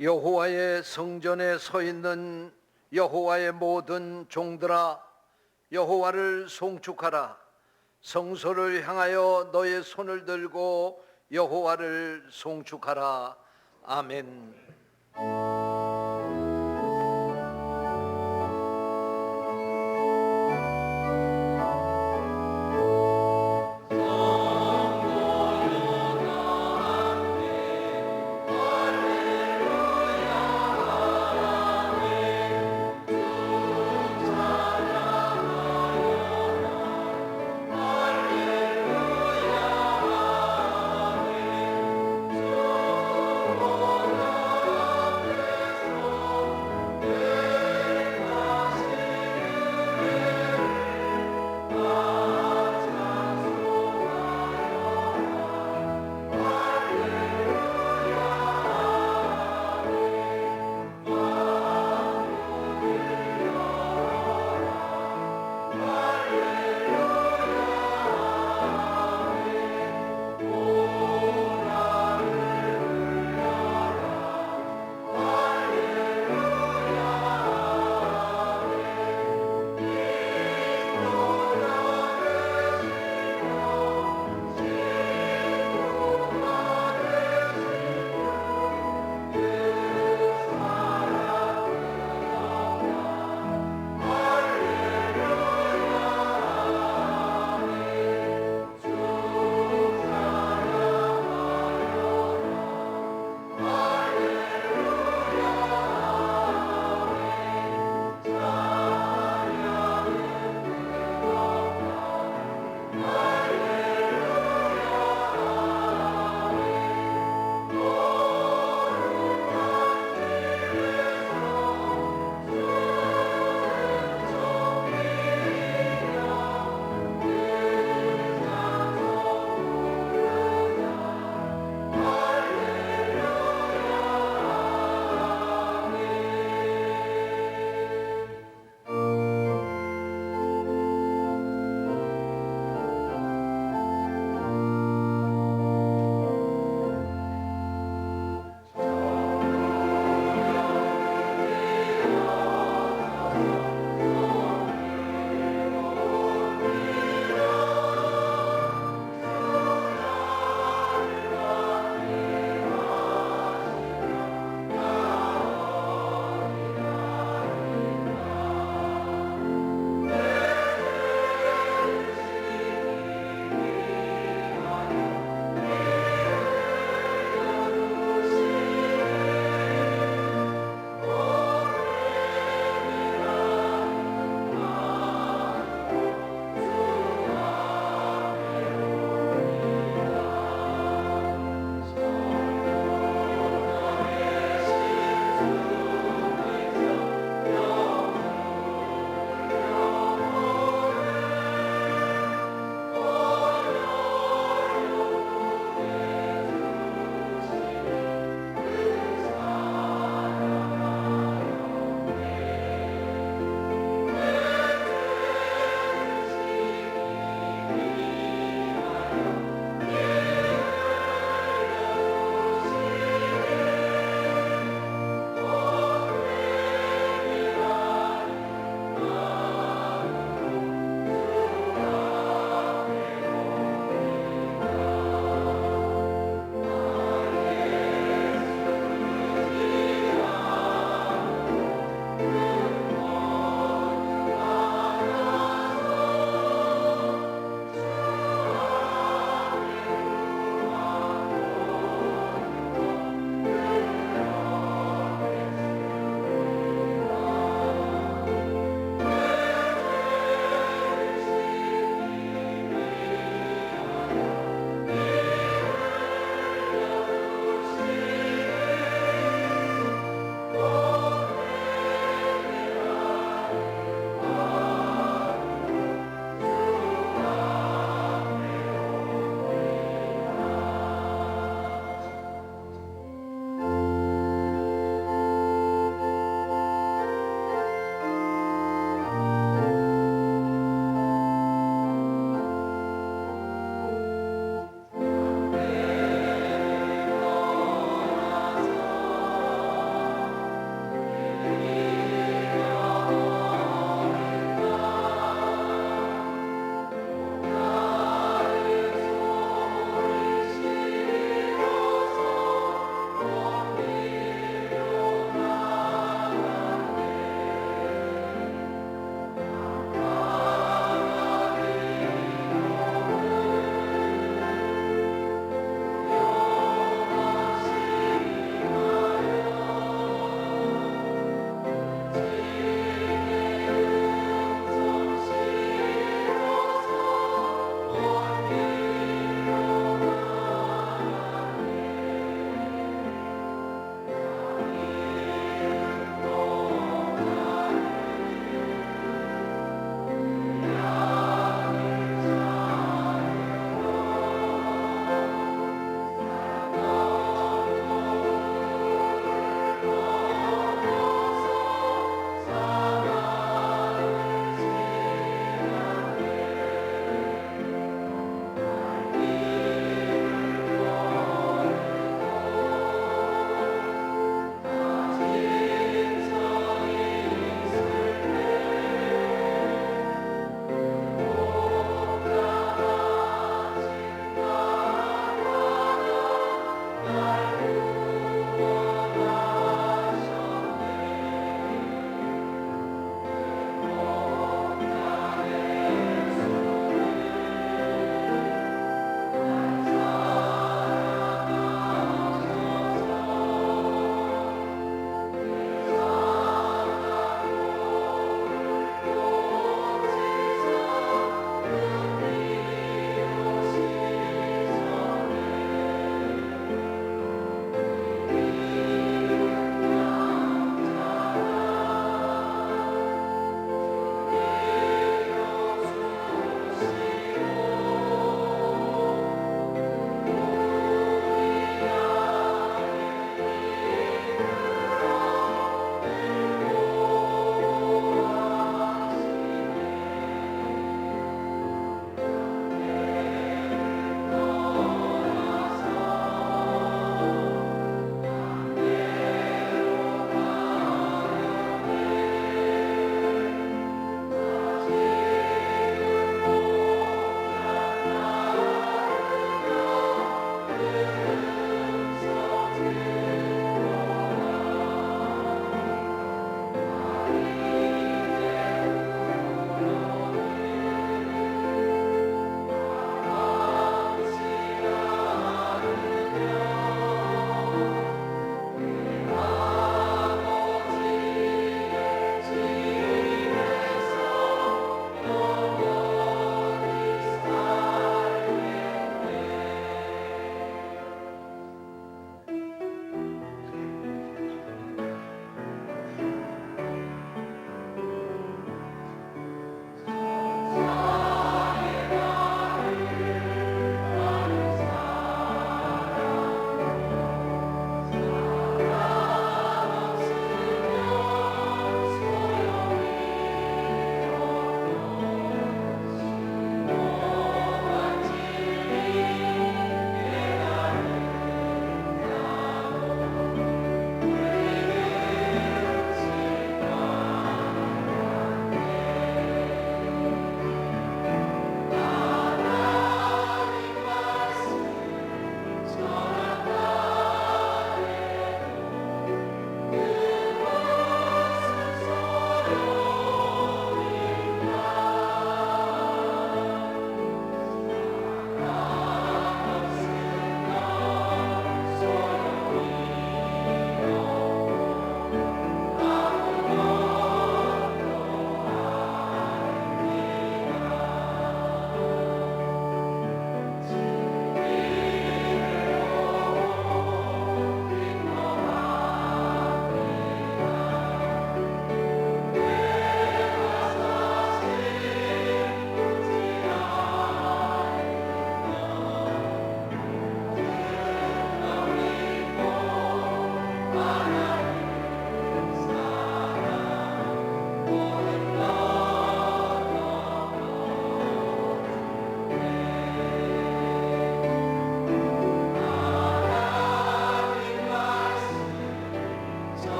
여호와의 성전에 서 있는 여호와의 모든 종들아, 여호와를 송축하라. 성소를 향하여 너의 손을 들고 여호와를 송축하라. 아멘.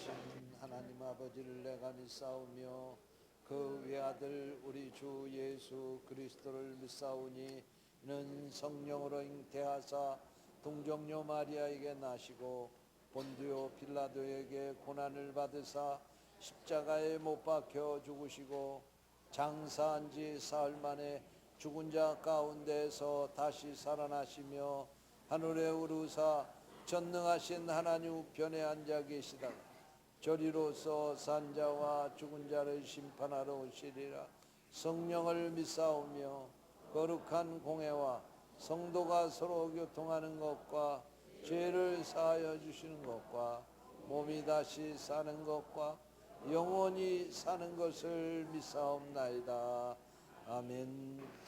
전능하신 하나님 아버지를 내가 믿사오며 그 외아들 우리 주 예수 그리스도를 믿사오니 이는 성령으로 잉태하사 동정녀 마리아에게 나시고 본디오 빌라도에게 고난을 받으사 십자가에 못 박혀 죽으시고 장사한 지 사흘 만에 죽은 자 가운데서 다시 살아나시며 하늘에 오르사 전능하신 하나님 우편에 앉아 계시다가 저리로서 산자와 죽은 자를 심판하러 오시리라. 성령을 믿사오며 거룩한 공회와 성도가 서로 교통하는 것과 죄를 사하여 주시는 것과 몸이 다시 사는 것과 영원히 사는 것을 믿사옵나이다. 아멘.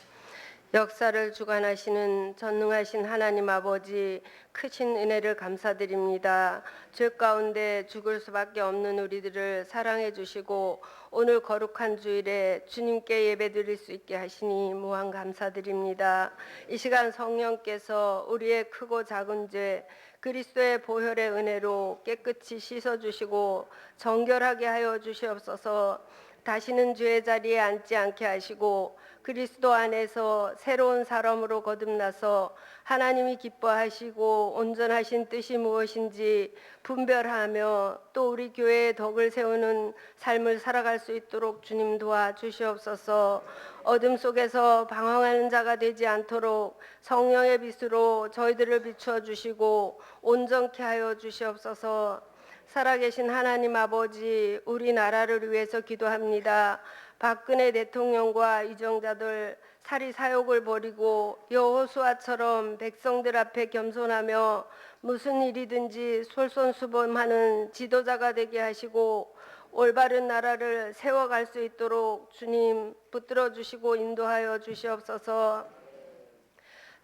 역사를 주관하시는 전능하신 하나님 아버지, 크신 은혜를 감사드립니다. 죄 가운데 죽을 수밖에 없는 우리들을 사랑해 주시고 오늘 거룩한 주일에 주님께 예배드릴 수 있게 하시니 무한 감사드립니다. 이 시간 성령께서 우리의 크고 작은 죄 그리스도의 보혈의 은혜로 깨끗이 씻어주시고 정결하게 하여 주시옵소서. 다시는 죄의 자리에 앉지 않게 하시고 그리스도 안에서 새로운 사람으로 거듭나서 하나님이 기뻐하시고 온전하신 뜻이 무엇인지 분별하며 또 우리 교회의 덕을 세우는 삶을 살아갈 수 있도록 주님 도와주시옵소서. 어둠 속에서 방황하는 자가 되지 않도록 성령의 빛으로 저희들을 비추어 주시고 온전케 하여 주시옵소서. 살아계신 하나님 아버지, 우리나라를 위해서 기도합니다. 박근혜 대통령과 이정자들 사리 사욕을 버리고 여호수아처럼 백성들 앞에 겸손하며 무슨 일이든지 솔선수범하는 지도자가 되게 하시고 올바른 나라를 세워갈 수 있도록 주님 붙들어 주시고 인도하여 주시옵소서.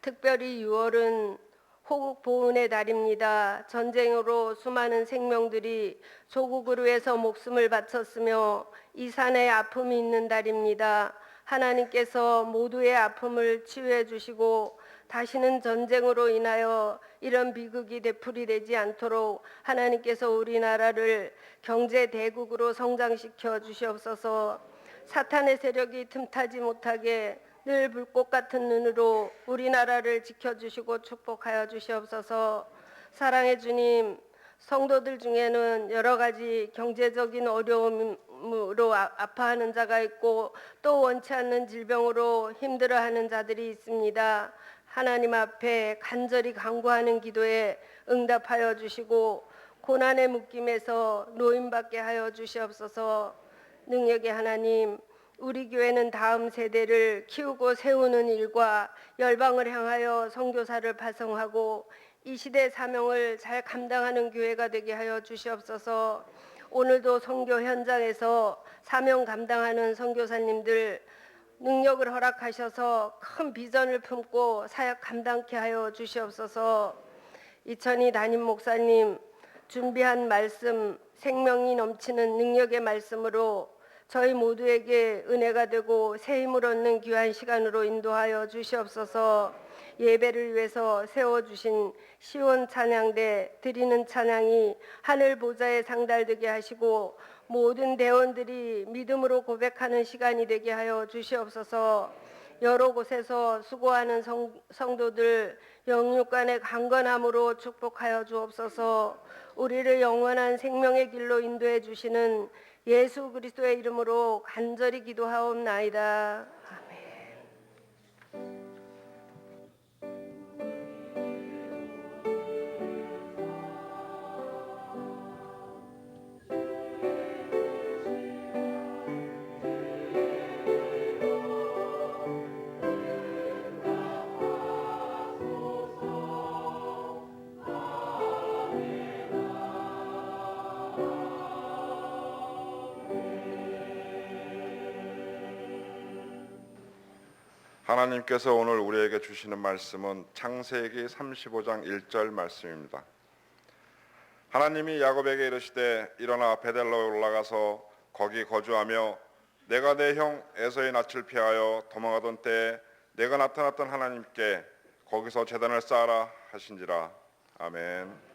특별히 6월은 호국 보훈의 달입니다. 전쟁으로 수많은 생명들이 조국을 위해서 목숨을 바쳤으며 이 산에 아픔이 있는 달입니다. 하나님께서 모두의 아픔을 치유해 주시고 다시는 전쟁으로 인하여 이런 비극이 되풀이되지 않도록 하나님께서 우리나라를 경제 대국으로 성장시켜 주시옵소서. 사탄의 세력이 틈타지 못하게 늘 불꽃 같은 눈으로 우리나라를 지켜주시고 축복하여 주시옵소서. 사랑의 주님, 성도들 중에는 여러 가지 경제적인 어려움으로 아파하는 자가 있고 또 원치 않는 질병으로 힘들어하는 자들이 있습니다. 하나님 앞에 간절히 간구하는 기도에 응답하여 주시고 고난의 묶임에서 노임받게 하여 주시옵소서. 능력의 하나님, 우리 교회는 다음 세대를 키우고 세우는 일과 열방을 향하여 선교사를 파송하고 이 시대 사명을 잘 감당하는 교회가 되게 하여 주시옵소서. 오늘도 선교 현장에서 사명 감당하는 선교사님들 능력을 허락하셔서 큰 비전을 품고 사역 감당케 하여 주시옵소서. 이천희 담임 목사님 준비한 말씀, 생명이 넘치는 능력의 말씀으로 저희 모두에게 은혜가 되고 새 힘을 얻는 귀한 시간으로 인도하여 주시옵소서. 예배를 위해서 세워주신 시온 찬양대 드리는 찬양이 하늘 보좌에 상달되게 하시고 모든 대원들이 믿음으로 고백하는 시간이 되게 하여 주시옵소서. 여러 곳에서 수고하는 성도들 영육간의 강건함으로 축복하여 주옵소서. 우리를 영원한 생명의 길로 인도해 주시는 예수 그리스도의 이름으로 간절히 기도하옵나이다. 아멘. 하나님께서 오늘 우리에게 주시는 말씀은 창세기 35장 1절 말씀입니다. 하나님이 야곱에게 이르시되 일어나 베델로 올라가서 거기 거주하며 내가 내 형 에서의 낯을 피하여 도망하던 때에 내가 나타났던 하나님께 거기서 제단을 쌓아라 하신지라. 아멘.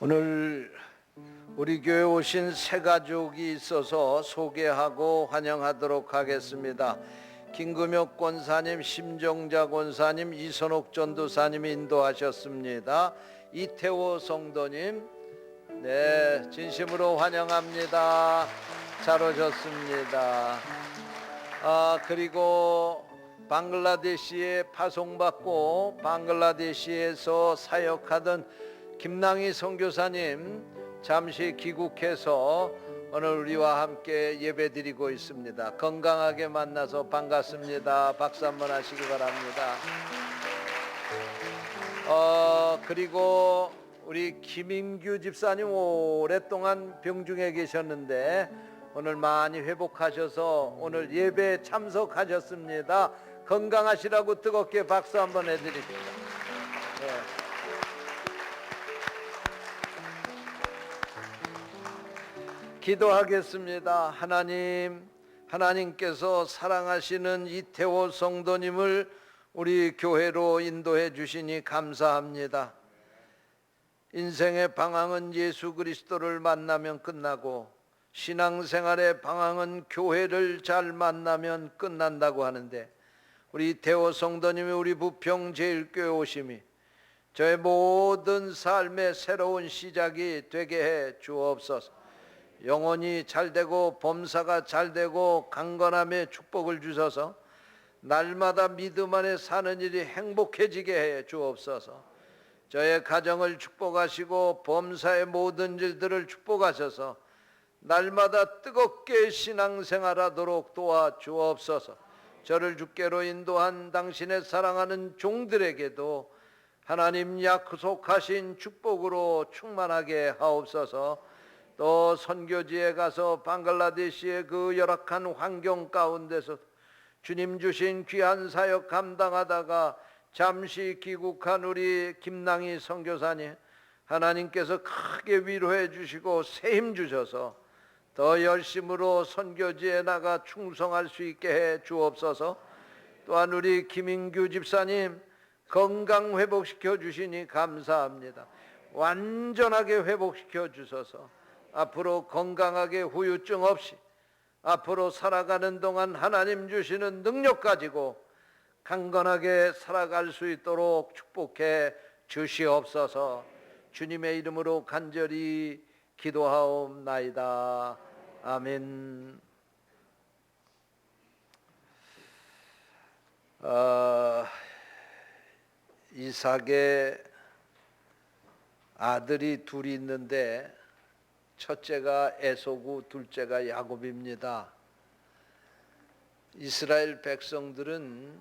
오늘 우리 교회 오신 새 가족이 있어서 소개하고 환영하도록 하겠습니다. 김금혁 권사님, 심정자 권사님, 이선옥 전도사님이 인도하셨습니다. 이태호 성도님, 네, 진심으로 환영합니다. 잘 오셨습니다. 그리고 방글라데시에 파송받고 방글라데시에서 사역하던 김낭희 선교사님 잠시 귀국해서 오늘 우리와 함께 예배드리고 있습니다. 건강하게 만나서 반갑습니다. 박수 한번 하시기 바랍니다. 그리고 우리 김인규 집사님 오랫동안 병중에 계셨는데 오늘 많이 회복하셔서 오늘 예배에 참석하셨습니다. 건강하시라고 뜨겁게 박수 한번 해드립니다. 네. 기도하겠습니다. 하나님께서 사랑하시는 이태호 성도님을 우리 교회로 인도해 주시니 감사합니다. 인생의 방황은 예수 그리스도를 만나면 끝나고 신앙생활의 방황은 교회를 잘 만나면 끝난다고 하는데 우리 이태호 성도님이 우리 부평 제일교회 오심이 저의 모든 삶의 새로운 시작이 되게 해 주옵소서. 영혼이 잘되고 범사가 잘되고 강건함의 축복을 주셔서 날마다 믿음 안에 사는 일이 행복해지게 해 주옵소서. 저의 가정을 축복하시고 범사의 모든 일들을 축복하셔서 날마다 뜨겁게 신앙생활하도록 도와주옵소서. 저를 주께로 인도한 당신의 사랑하는 종들에게도 하나님 약속하신 축복으로 충만하게 하옵소서. 또 선교지에 가서 방글라데시의 그 열악한 환경 가운데서 주님 주신 귀한 사역 감당하다가 잠시 귀국한 우리 김낭희 선교사님, 하나님께서 크게 위로해 주시고 새 힘 주셔서 더 열심으로 선교지에 나가 충성할 수 있게 해 주옵소서. 또한 우리 김인규 집사님 건강 회복시켜 주시니 감사합니다. 완전하게 회복시켜 주셔서 앞으로 건강하게 후유증 없이 앞으로 살아가는 동안 하나님 주시는 능력 가지고 강건하게 살아갈 수 있도록 축복해 주시옵소서. 주님의 이름으로 간절히 기도하옵나이다. 아멘. 이삭의 아들이 둘이 있는데 첫째가 에서고 둘째가 야곱입니다. 이스라엘 백성들은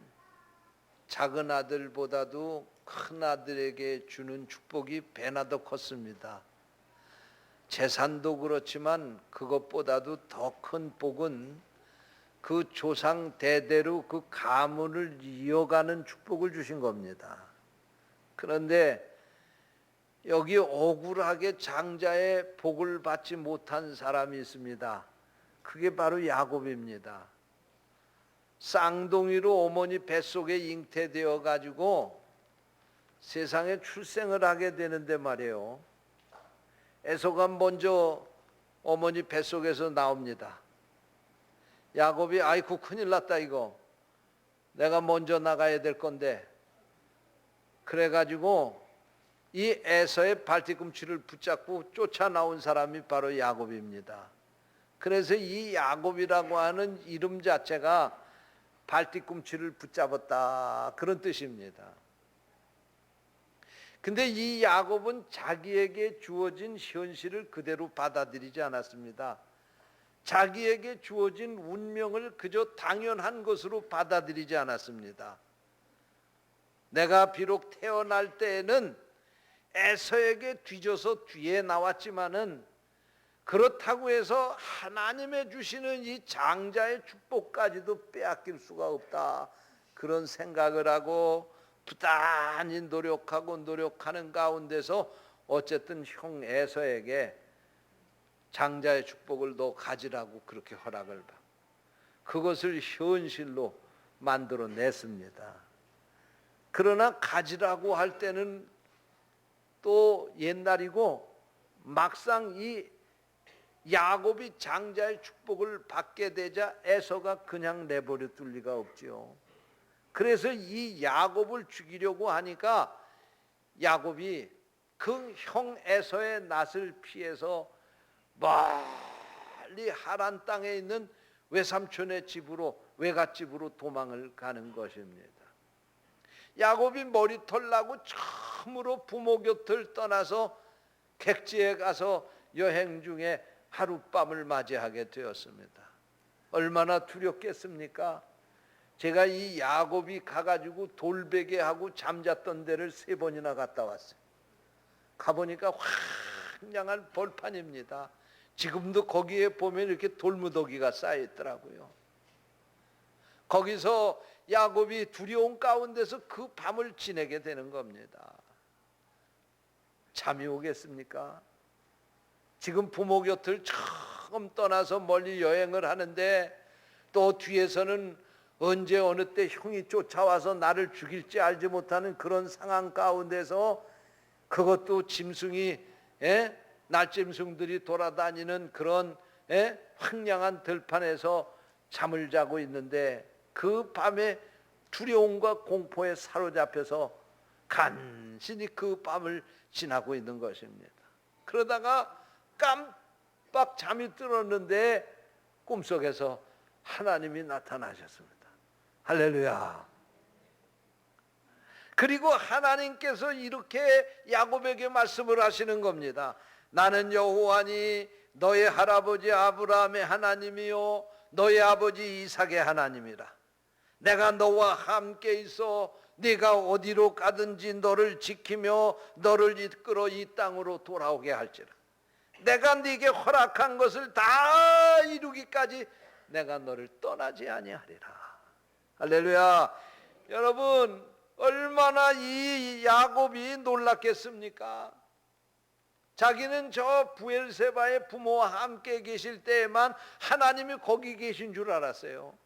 작은 아들보다도 큰 아들에게 주는 축복이 배나 더 컸습니다. 재산도 그렇지만 그것보다도 더 큰 복은 그 조상 대대로 그 가문을 이어가는 축복을 주신 겁니다. 그런데 여기 억울하게 장자의 복을 받지 못한 사람이 있습니다. 그게 바로 야곱입니다. 쌍둥이로 어머니 뱃속에 잉태되어 가지고 세상에 출생을 하게 되는데 말이에요. 에서가 먼저 어머니 뱃속에서 나옵니다. 야곱이 아이고 큰일 났다 이거. 내가 먼저 나가야 될 건데. 그래가지고 이 에서의 발뒤꿈치를 붙잡고 쫓아나온 사람이 바로 야곱입니다. 그래서 이 야곱이라고 하는 이름 자체가 발뒤꿈치를 붙잡았다 그런 뜻입니다. 근데 이 야곱은 자기에게 주어진 현실을 그대로 받아들이지 않았습니다. 자기에게 주어진 운명을 그저 당연한 것으로 받아들이지 않았습니다. 내가 비록 태어날 때에는 에서에게 뒤져서 뒤에 나왔지만은 그렇다고 해서 하나님의 주시는 이 장자의 축복까지도 빼앗길 수가 없다. 그런 생각을 하고 부단히 노력하는 가운데서 어쨌든 형 에서에게 장자의 축복을 너 가지라고 그렇게 허락을 받고 그것을 현실로 만들어냈습니다. 그러나 가지라고 할 때는 또 옛날이고 막상 이 야곱이 장자의 축복을 받게 되자 에서가 그냥 내버려 둘 리가 없지요. 그래서 이 야곱을 죽이려고 하니까 야곱이 그 형 에서의 낯을 피해서 멀리 하란 땅에 있는 외삼촌의 집으로, 외갓집으로 도망을 가는 것입니다. 야곱이 머리털 나고 처음으로 부모 곁을 떠나서 객지에 가서 여행 중에 하룻밤을 맞이하게 되었습니다. 얼마나 두렵겠습니까? 제가 이 야곱이 가가지고 돌베개하고 잠잤던 데를 3번이나 갔다 왔어요. 가보니까 황량한 벌판입니다. 지금도 거기에 보면 이렇게 돌무더기가 쌓여있더라고요. 거기서 야곱이 두려운 가운데서 그 밤을 지내게 되는 겁니다. 잠이 오겠습니까? 지금 부모 곁을 처음 떠나서 멀리 여행을 하는데 또 뒤에서는 언제 어느 때 형이 쫓아와서 나를 죽일지 알지 못하는 그런 상황 가운데서, 그것도 짐승이 날짐승들이 돌아다니는 그런 황량한 들판에서 잠을 자고 있는데, 그 밤에 두려움과 공포에 사로잡혀서 간신히 그 밤을 지나고 있는 것입니다. 그러다가 깜빡 잠이 들었는데 꿈속에서 하나님이 나타나셨습니다. 할렐루야. 그리고 하나님께서 이렇게 야곱에게 말씀을 하시는 겁니다. 나는 여호와니 너의 할아버지 아브라함의 하나님이요 너의 아버지 이삭의 하나님이라. 내가 너와 함께 있어 네가 어디로 가든지 너를 지키며 너를 이끌어 이 땅으로 돌아오게 할지라. 내가 네게 허락한 것을 다 이루기까지 내가 너를 떠나지 아니하리라. 할렐루야. 여러분, 얼마나 이 야곱이 놀랐겠습니까? 자기는 저 부엘세바의 부모와 함께 계실 때에만 하나님이 거기 계신 줄 알았어요.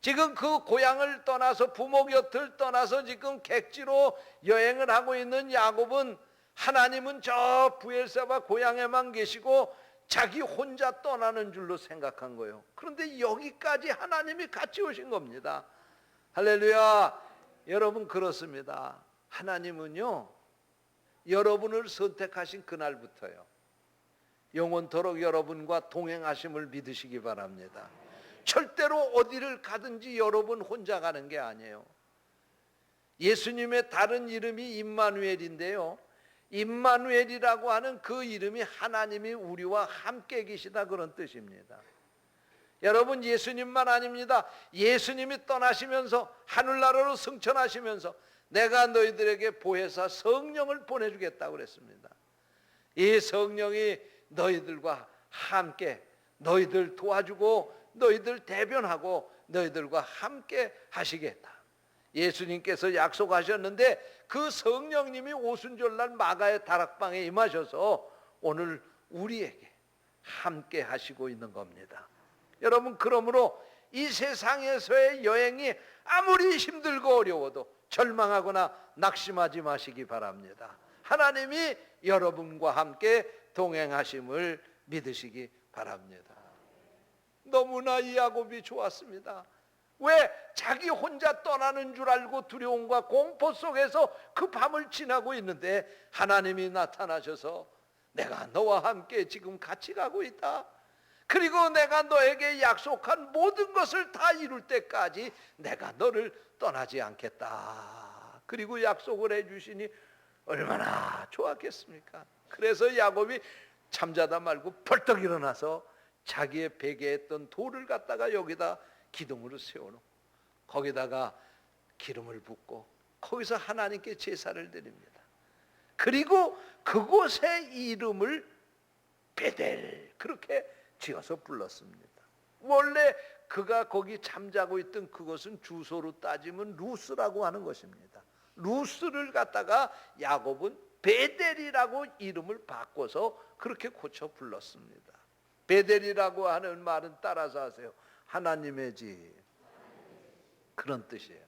지금 그 고향을 떠나서, 부모 곁을 떠나서 지금 객지로 여행을 하고 있는 야곱은, 하나님은 저 부엘세바 고향에만 계시고 자기 혼자 떠나는 줄로 생각한 거예요. 그런데 여기까지 하나님이 같이 오신 겁니다. 할렐루야. 여러분, 그렇습니다. 하나님은요, 여러분을 선택하신 그날부터요, 영원토록 여러분과 동행하심을 믿으시기 바랍니다. 절대로 어디를 가든지 여러분 혼자 가는 게 아니에요. 예수님의 다른 이름이 임마누엘인데요, 임마누엘이라고 하는 그 이름이 하나님이 우리와 함께 계시다, 그런 뜻입니다. 여러분, 예수님만 아닙니다. 예수님이 떠나시면서 하늘나라로 승천하시면서 내가 너희들에게 보혜사 성령을 보내주겠다고 그랬습니다. 이 성령이 너희들과 함께, 너희들 도와주고 너희들 대변하고 너희들과 함께 하시겠다. 예수님께서 약속하셨는데 그 성령님이 오순절날 마가의 다락방에 임하셔서 오늘 우리에게 함께 하시고 있는 겁니다. 여러분, 그러므로 이 세상에서의 여행이 아무리 힘들고 어려워도 절망하거나 낙심하지 마시기 바랍니다. 하나님이 여러분과 함께 동행하심을 믿으시기 바랍니다. 너무나 이 야곱이 좋았습니다. 왜? 자기 혼자 떠나는 줄 알고 두려움과 공포 속에서 그 밤을 지나고 있는데 하나님이 나타나셔서 내가 너와 함께 지금 같이 가고 있다. 그리고 내가 너에게 약속한 모든 것을 다 이룰 때까지 내가 너를 떠나지 않겠다. 그리고 약속을 해주시니 얼마나 좋았겠습니까? 그래서 야곱이 잠자다 말고 벌떡 일어나서 자기의 베개에 있던 돌을 갖다가 여기다 기둥으로 세워놓고 거기다가 기름을 붓고 거기서 하나님께 제사를 드립니다. 그리고 그곳의 이름을 베델, 그렇게 지어서 불렀습니다. 원래 그가 거기 잠자고 있던 그것은 주소로 따지면 루스라고 하는 것입니다. 루스를 갖다가 야곱은 베델이라고 이름을 바꿔서 그렇게 고쳐 불렀습니다. 베델이라고 하는 말은 따라서 하세요. 하나님의 집, 그런 뜻이에요.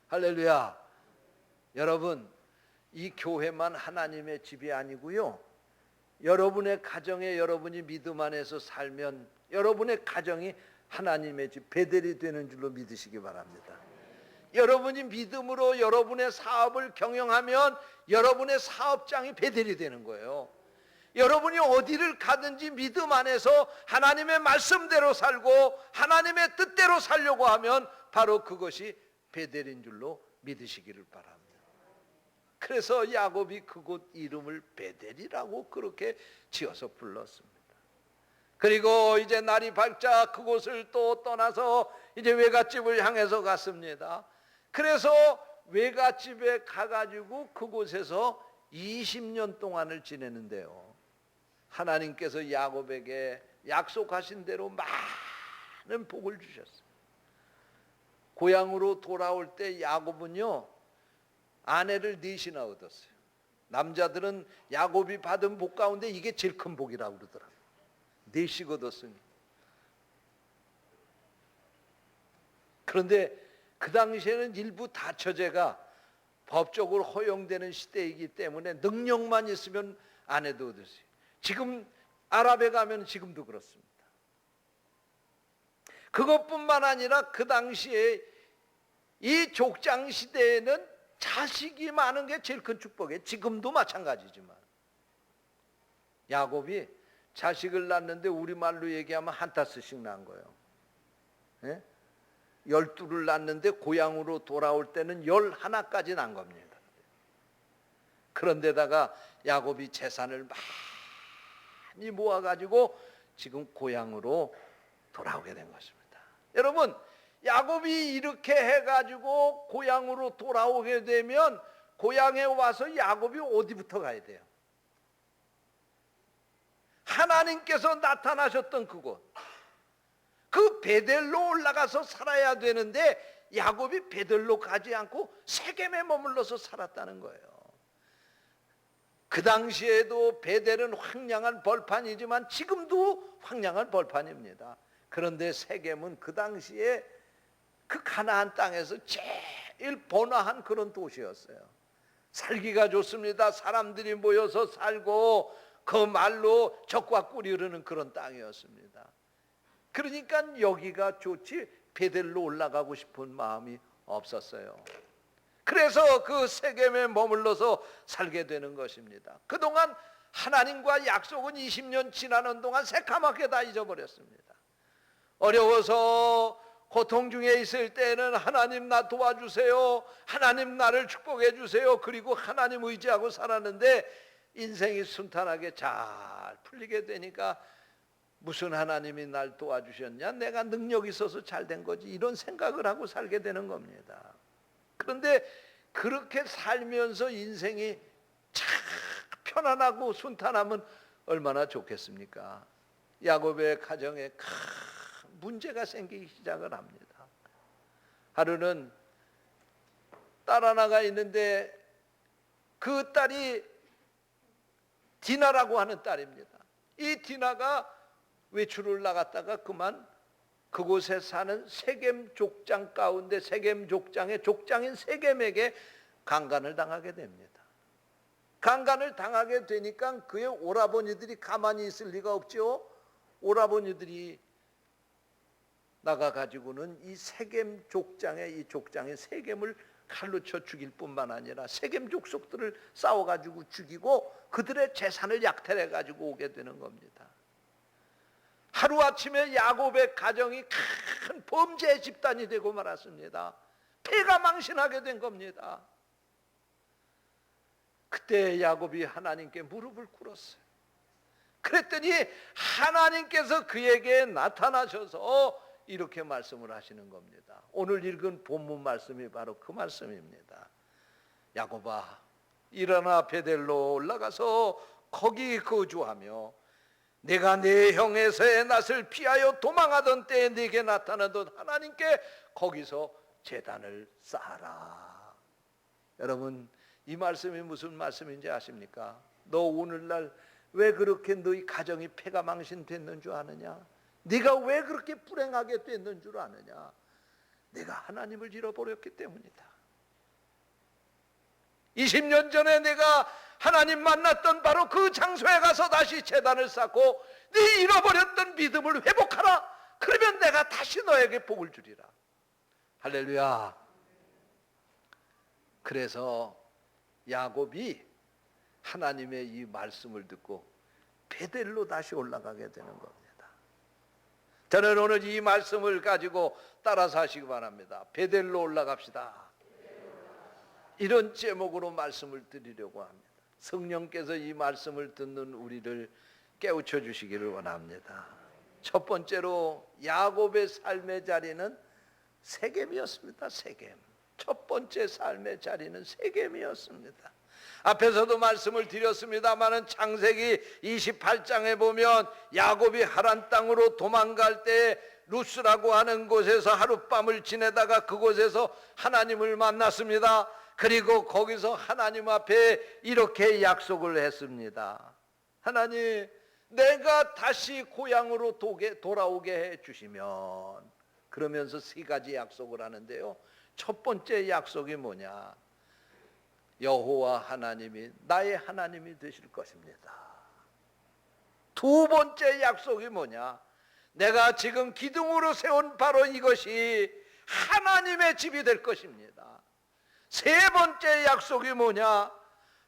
할렐루야. 여러분, 이 교회만 하나님의 집이 아니고요, 여러분의 가정에 여러분이 믿음 안에서 살면 여러분의 가정이 하나님의 집 베델이 되는 줄로 믿으시기 바랍니다. 여러분이 믿음으로 여러분의 사업을 경영하면 여러분의 사업장이 베델이 되는 거예요. 여러분이 어디를 가든지 믿음 안에서 하나님의 말씀대로 살고 하나님의 뜻대로 살려고 하면 바로 그것이 베델인 줄로 믿으시기를 바랍니다. 그래서 야곱이 그곳 이름을 베델이라고 그렇게 지어서 불렀습니다. 그리고 이제 날이 밝자 그곳을 또 떠나서 이제 외갓집을 향해서 갔습니다. 그래서 외갓집에 가가지고 그곳에서 20년 동안을 지내는데요. 하나님께서 야곱에게 약속하신 대로 많은 복을 주셨어요. 고향으로 돌아올 때 야곱은요 아내를 넷이나 얻었어요. 남자들은 야곱이 받은 복 가운데 이게 제일 큰 복이라고 그러더라고요. 넷씩 얻었으니. 그런데 그 당시에는 일부 다처제가 법적으로 허용되는 시대이기 때문에 능력만 있으면 아내도 얻었어요. 지금 아랍에 가면 지금도 그렇습니다. 그것뿐만 아니라 그 당시에 이 족장 시대에는 자식이 많은 게 제일 큰 축복이에요. 지금도 마찬가지지만 야곱이 자식을 낳는데 우리말로 얘기하면 한타스씩 낳은 거예요. 예? 12를 낳는데 고향으로 돌아올 때는 11까지 낳은 겁니다. 그런데다가 야곱이 재산을 많이 모아가지고 지금 고향으로 돌아오게 된 것입니다. 여러분 야곱이 이렇게 해가지고 고향으로 돌아오게 되면 고향에 와서 야곱이 어디부터 가야 돼요? 하나님께서 나타나셨던 그곳, 그 베델로 올라가서 살아야 되는데 야곱이 베델로 가지 않고 세겜에 머물러서 살았다는 거예요. 그 당시에도 베델은 황량한 벌판이지만 지금도 황량한 벌판입니다. 그런데 세겜은 그 당시에 그 가나안 땅에서 제일 번화한 그런 도시였어요. 살기가 좋습니다. 사람들이 모여서 살고 그 말로 적과 꿀이 흐르는 그런 땅이었습니다. 그러니까 여기가 좋지 베델로 올라가고 싶은 마음이 없었어요. 그래서 그 세겜에 머물러서 살게 되는 것입니다. 그동안 하나님과 약속은 20년 지나는 동안 새까맣게 다 잊어버렸습니다. 어려워서 고통 중에 있을 때는 하나님 나 도와주세요. 하나님 나를 축복해 주세요. 그리고 하나님 의지하고 살았는데 인생이 순탄하게 잘 풀리게 되니까 무슨 하나님이 날 도와주셨냐? 내가 능력이 있어서 잘 된 거지. 이런 생각을 하고 살게 되는 겁니다. 그런데 그렇게 살면서 인생이 참 편안하고 순탄하면 얼마나 좋겠습니까? 야곱의 가정에 큰 문제가 생기기 시작을 합니다. 하루는 딸 하나가 있는데 그 딸이 디나라고 하는 딸입니다. 이 디나가 외출을 나갔다가 그만 그곳에 사는 세겜 족장 가운데 세겜 족장의 족장인 세겜에게 강간을 당하게 됩니다. 강간을 당하게 되니까 그의 오라버니들이 가만히 있을 리가 없죠. 오라버니들이 나가가지고는 이 세겜 족장의 이 족장의 세겜을 칼로 쳐 죽일 뿐만 아니라 세겜 족속들을 싸워가지고 죽이고 그들의 재산을 약탈해가지고 오게 되는 겁니다. 하루아침에 야곱의 가정이 큰 범죄 집단이 되고 말았습니다. 폐가 망신하게 된 겁니다. 그때 야곱이 하나님께 무릎을 꿇었어요. 그랬더니 하나님께서 그에게 나타나셔서 이렇게 말씀을 하시는 겁니다. 오늘 읽은 본문 말씀이 바로 그 말씀입니다. 야곱아, 일어나 베델로 올라가서 거기 거주하며 내가 내 형에서의 낯을 피하여 도망하던 때에 네게 나타나던 하나님께 거기서 제단을 쌓아라. 여러분, 이 말씀이 무슨 말씀인지 아십니까? 너 오늘날 왜 그렇게 너희 가정이 폐가 망신됐는 줄 아느냐? 네가 왜 그렇게 불행하게 됐는 줄 아느냐? 내가 하나님을 잃어버렸기 때문이다. 20년 전에 내가 하나님 만났던 바로 그 장소에 가서 다시 제단을 쌓고 네 잃어버렸던 믿음을 회복하라. 그러면 내가 다시 너에게 복을 주리라. 할렐루야. 그래서 야곱이 하나님의 이 말씀을 듣고 베델로 다시 올라가게 되는 겁니다. 저는 오늘 이 말씀을 가지고 따라서 하시기 바랍니다. 베델로 올라갑시다. 이런 제목으로 말씀을 드리려고 합니다. 성령께서 이 말씀을 듣는 우리를 깨우쳐 주시기를 원합니다. 첫 번째로 야곱의 삶의 자리는 세겜이었습니다. 세겜. 첫 번째 삶의 자리는 세겜이었습니다. 앞에서도 말씀을 드렸습니다마는 창세기 28장에 보면 야곱이 하란 땅으로 도망갈 때 루스라고 하는 곳에서 하룻밤을 지내다가 그곳에서 하나님을 만났습니다. 그리고 거기서 하나님 앞에 이렇게 약속을 했습니다. 하나님, 내가 다시 고향으로 돌아오게 해주시면, 그러면서 세 가지 약속을 하는데요. 첫 번째 약속이 뭐냐? 여호와 하나님이 나의 하나님이 되실 것입니다. 두 번째 약속이 뭐냐? 내가 지금 기둥으로 세운 바로 이것이 하나님의 집이 될 것입니다. 세 번째 약속이 뭐냐?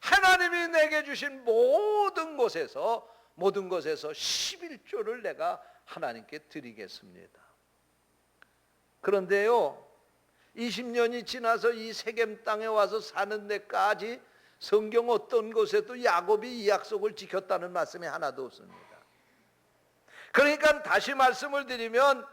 하나님이 내게 주신 모든 것에서 11조를 내가 하나님께 드리겠습니다. 그런데요, 20년이 지나서 이 세겜 땅에 와서 사는 데까지 성경 어떤 곳에도 야곱이 이 약속을 지켰다는 말씀이 하나도 없습니다. 그러니까 다시 말씀을 드리면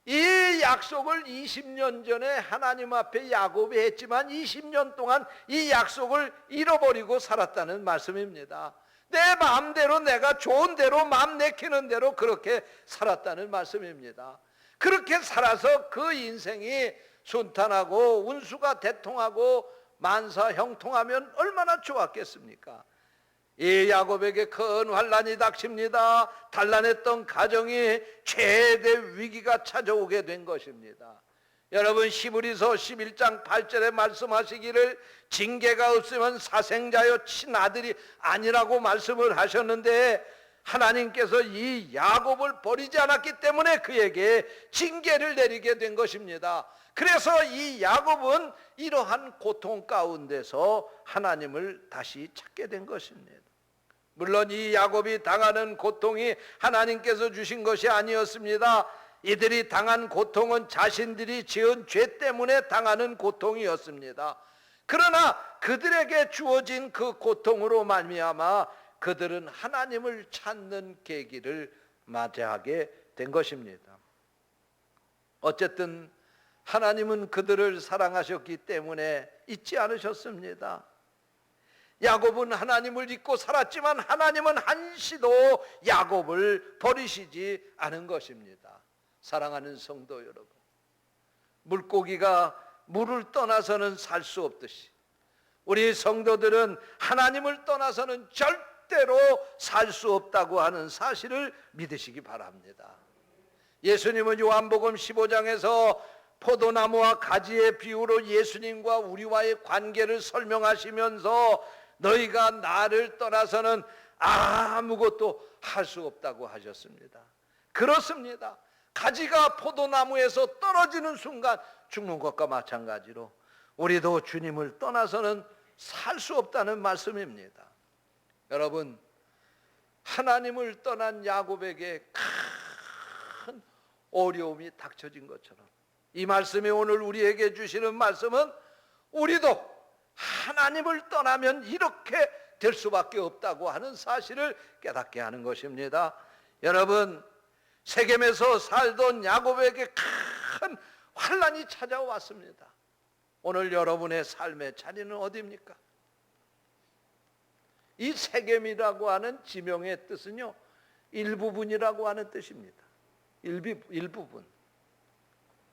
이 약속을 20년 전에 하나님 앞에 야곱이 했지만 20년 동안 이 약속을 잃어버리고 살았다는 말씀입니다. 내 마음대로, 내가 좋은 대로, 마음 내키는 대로 그렇게 살았다는 말씀입니다. 그렇게 살아서 그 인생이 순탄하고 운수가 대통하고 만사 형통하면 얼마나 좋았겠습니까? 이 야곱에게 큰 환난이 닥칩니다. 단란했던 가정이 최대 위기가 찾아오게 된 것입니다. 여러분, 히브리서 11장 8절에 말씀하시기를 징계가 없으면 사생자여 친아들이 아니라고 말씀을 하셨는데, 하나님께서 이 야곱을 버리지 않았기 때문에 그에게 징계를 내리게 된 것입니다. 그래서 이 야곱은 이러한 고통 가운데서 하나님을 다시 찾게 된 것입니다. 물론 이 야곱이 당하는 고통이 하나님께서 주신 것이 아니었습니다. 이들이 당한 고통은 자신들이 지은 죄 때문에 당하는 고통이었습니다. 그러나 그들에게 주어진 그 고통으로 말미암아 그들은 하나님을 찾는 계기를 맞이하게 된 것입니다. 어쨌든 하나님은 그들을 사랑하셨기 때문에 잊지 않으셨습니다. 야곱은 하나님을 잊고 살았지만 하나님은 한시도 야곱을 버리시지 않은 것입니다. 사랑하는 성도 여러분, 물고기가 물을 떠나서는 살 수 없듯이 우리 성도들은 하나님을 떠나서는 절대로 살 수 없다고 하는 사실을 믿으시기 바랍니다. 예수님은 요한복음 15장에서 포도나무와 가지의 비유로 예수님과 우리와의 관계를 설명하시면서 너희가 나를 떠나서는 아무것도 할 수 없다고 하셨습니다. 그렇습니다. 가지가 포도나무에서 떨어지는 순간 죽는 것과 마찬가지로 우리도 주님을 떠나서는 살 수 없다는 말씀입니다. 여러분, 하나님을 떠난 야곱에게 큰 어려움이 닥쳐진 것처럼 이 말씀이 오늘 우리에게 주시는 말씀은 우리도 하나님을 떠나면 이렇게 될 수밖에 없다고 하는 사실을 깨닫게 하는 것입니다. 여러분, 세겜에서 살던 야곱에게 큰 환난이 찾아왔습니다. 오늘 여러분의 삶의 자리는 어디입니까? 이 세겜이라고 하는 지명의 뜻은요, 일부분이라고 하는 뜻입니다. 일부분.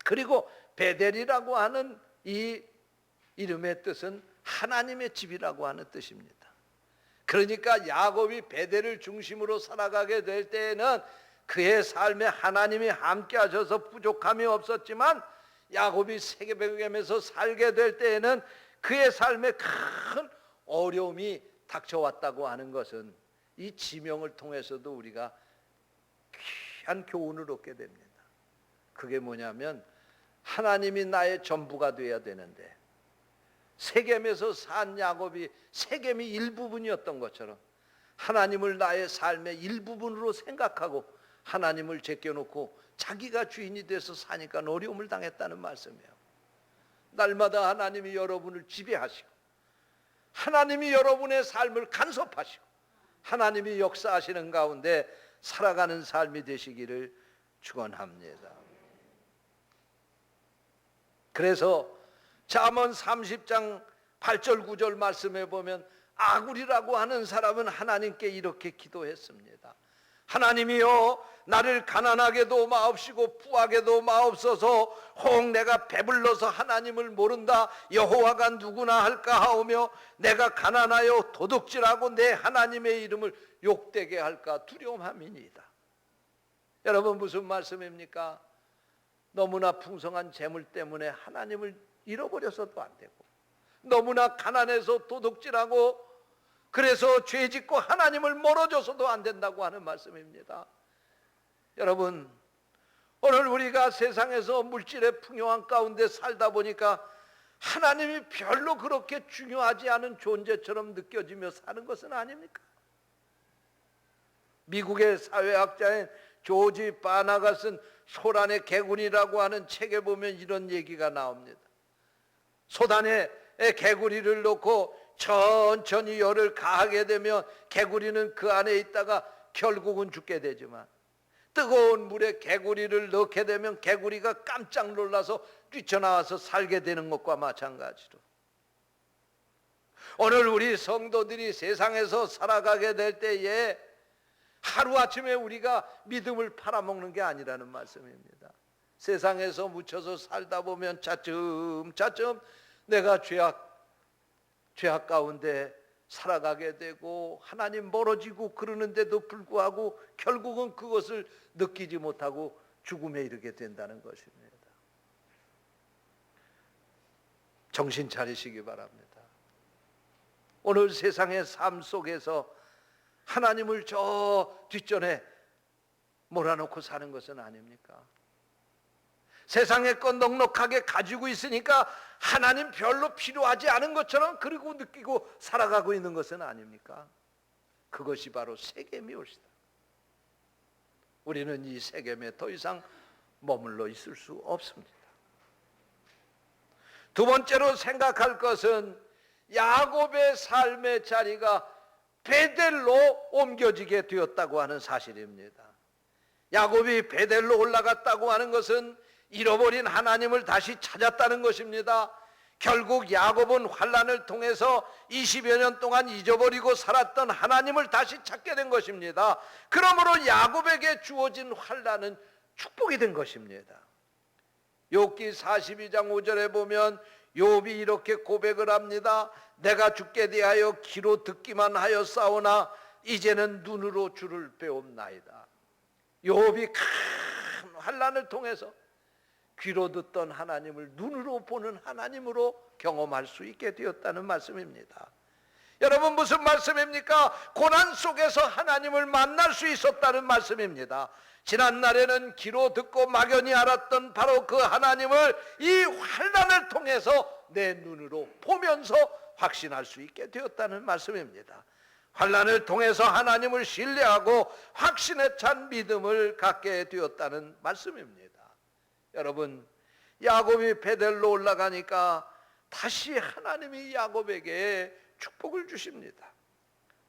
그리고 베델이라고 하는 이 이름의 뜻은 하나님의 집이라고 하는 뜻입니다. 그러니까 야곱이 베델을 중심으로 살아가게 될 때에는 그의 삶에 하나님이 함께 하셔서 부족함이 없었지만 야곱이 세겜에서 살게 될 때에는 그의 삶에 큰 어려움이 닥쳐왔다고 하는 것은 이 지명을 통해서도 우리가 귀한 교훈을 얻게 됩니다. 그게 뭐냐면 하나님이 나의 전부가 되어야 되는데 세겜에서 산 야곱이 세겜이 일부분이었던 것처럼 하나님을 나의 삶의 일부분으로 생각하고 하나님을 제껴놓고 자기가 주인이 돼서 사니까 어려움을 당했다는 말씀이에요. 날마다 하나님이 여러분을 지배하시고 하나님이 여러분의 삶을 간섭하시고 하나님이 역사하시는 가운데 살아가는 삶이 되시기를 축원합니다. 그래서 잠언 30장 8절 9절 말씀에 보면 아굴이라고 하는 사람은 하나님께 이렇게 기도했습니다. 하나님이여 나를 가난하게도 마옵시고 부하게도 마옵소서. 혹 내가 배불러서 하나님을 모른다 여호와가 누구나 할까 하오며 내가 가난하여 도둑질하고 내 하나님의 이름을 욕되게 할까 두려움함이니이다. 여러분 무슨 말씀입니까? 너무나 풍성한 재물 때문에 하나님을 잃어버려서도 안 되고 너무나 가난해서 도둑질하고 그래서 죄짓고 하나님을 멀어져서도 안 된다고 하는 말씀입니다. 여러분 오늘 우리가 세상에서 물질의 풍요한 가운데 살다 보니까 하나님이 별로 그렇게 중요하지 않은 존재처럼 느껴지며 사는 것은 아닙니까? 미국의 사회학자인 조지 바나가 쓴 소란의 개구리라고 하는 책에 보면 이런 얘기가 나옵니다. 소단에 개구리를 놓고 천천히 열을 가하게 되면 개구리는 그 안에 있다가 결국은 죽게 되지만 뜨거운 물에 개구리를 넣게 되면 개구리가 깜짝 놀라서 뛰쳐나와서 살게 되는 것과 마찬가지로 오늘 우리 성도들이 세상에서 살아가게 될 때에 하루아침에 우리가 믿음을 팔아먹는 게 아니라는 말씀입니다. 세상에서 묻혀서 살다 보면 차츰차츰 내가 죄악 가운데 살아가게 되고 하나님 멀어지고 그러는데도 불구하고 결국은 그것을 느끼지 못하고 죽음에 이르게 된다는 것입니다. 정신 차리시기 바랍니다. 오늘 세상의 삶 속에서 하나님을 저 뒷전에 몰아놓고 사는 것은 아닙니까? 세상의 것 넉넉하게 가지고 있으니까 하나님 별로 필요하지 않은 것처럼 그리고 느끼고 살아가고 있는 것은 아닙니까? 그것이 바로 세겜이 옳시다. 우리는 이 세겜에 더 이상 머물러 있을 수 없습니다. 두 번째로 생각할 것은 야곱의 삶의 자리가 베델로 옮겨지게 되었다고 하는 사실입니다. 야곱이 베델로 올라갔다고 하는 것은 잃어버린 하나님을 다시 찾았다는 것입니다. 결국 야곱은 환난을 통해서 20여 년 동안 잊어버리고 살았던 하나님을 다시 찾게 된 것입니다. 그러므로 야곱에게 주어진 환난은 축복이 된 것입니다. 욥기 42장 5절에 보면 욥이 이렇게 고백을 합니다. 내가 주께 대하여 귀로 듣기만 하였사오나 이제는 눈으로 주를 배움나이다. 욥이 큰 환난을 통해서 귀로 듣던 하나님을 눈으로 보는 하나님으로 경험할 수 있게 되었다는 말씀입니다. 여러분 무슨 말씀입니까? 고난 속에서 하나님을 만날 수 있었다는 말씀입니다. 지난날에는 귀로 듣고 막연히 알았던 바로 그 하나님을 이 환난을 통해서 내 눈으로 보면서 확신할 수 있게 되었다는 말씀입니다. 환난을 통해서 하나님을 신뢰하고 확신에 찬 믿음을 갖게 되었다는 말씀입니다. 여러분 야곱이 베델로 올라가니까 다시 하나님이 야곱에게 축복을 주십니다.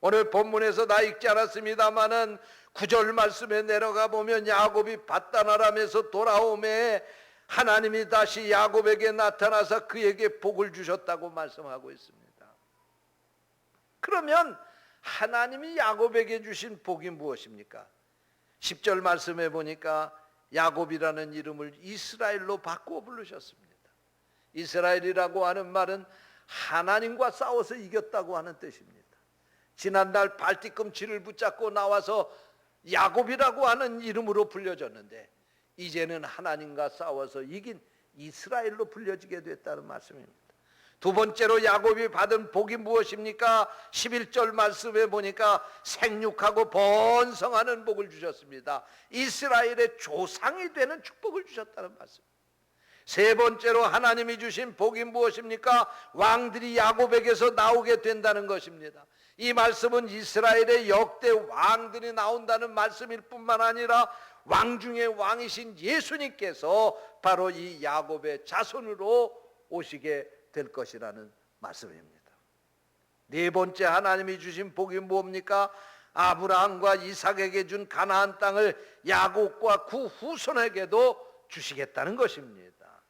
오늘 본문에서 다 읽지 않았습니다마는 9절 말씀에 내려가 보면 야곱이 밧단-아람에서 돌아오매 하나님이 다시 야곱에게 나타나서 그에게 복을 주셨다고 말씀하고 있습니다. 그러면 하나님이 야곱에게 주신 복이 무엇입니까? 10절 말씀에 보니까 야곱이라는 이름을 이스라엘로 바꾸어 부르셨습니다. 이스라엘이라고 하는 말은 하나님과 싸워서 이겼다고 하는 뜻입니다. 지난날 발뒤꿈치를 붙잡고 나와서 야곱이라고 하는 이름으로 불려졌는데 이제는 하나님과 싸워서 이긴 이스라엘로 불려지게 됐다는 말씀입니다. 두 번째로 야곱이 받은 복이 무엇입니까? 11절 말씀에 보니까 생육하고 번성하는 복을 주셨습니다. 이스라엘의 조상이 되는 축복을 주셨다는 말씀. 세 번째로 하나님이 주신 복이 무엇입니까? 왕들이 야곱에게서 나오게 된다는 것입니다. 이 말씀은 이스라엘의 역대 왕들이 나온다는 말씀일 뿐만 아니라 왕 중에 왕이신 예수님께서 바로 이 야곱의 자손으로 오시게 될 것이라는 말씀입니다. 네 번째 하나님이 주신 복이 뭡니까? 아브라함과 이삭에게 준 가나안 땅을 야곱과 그 후손에게도 주시겠다는 것입니다.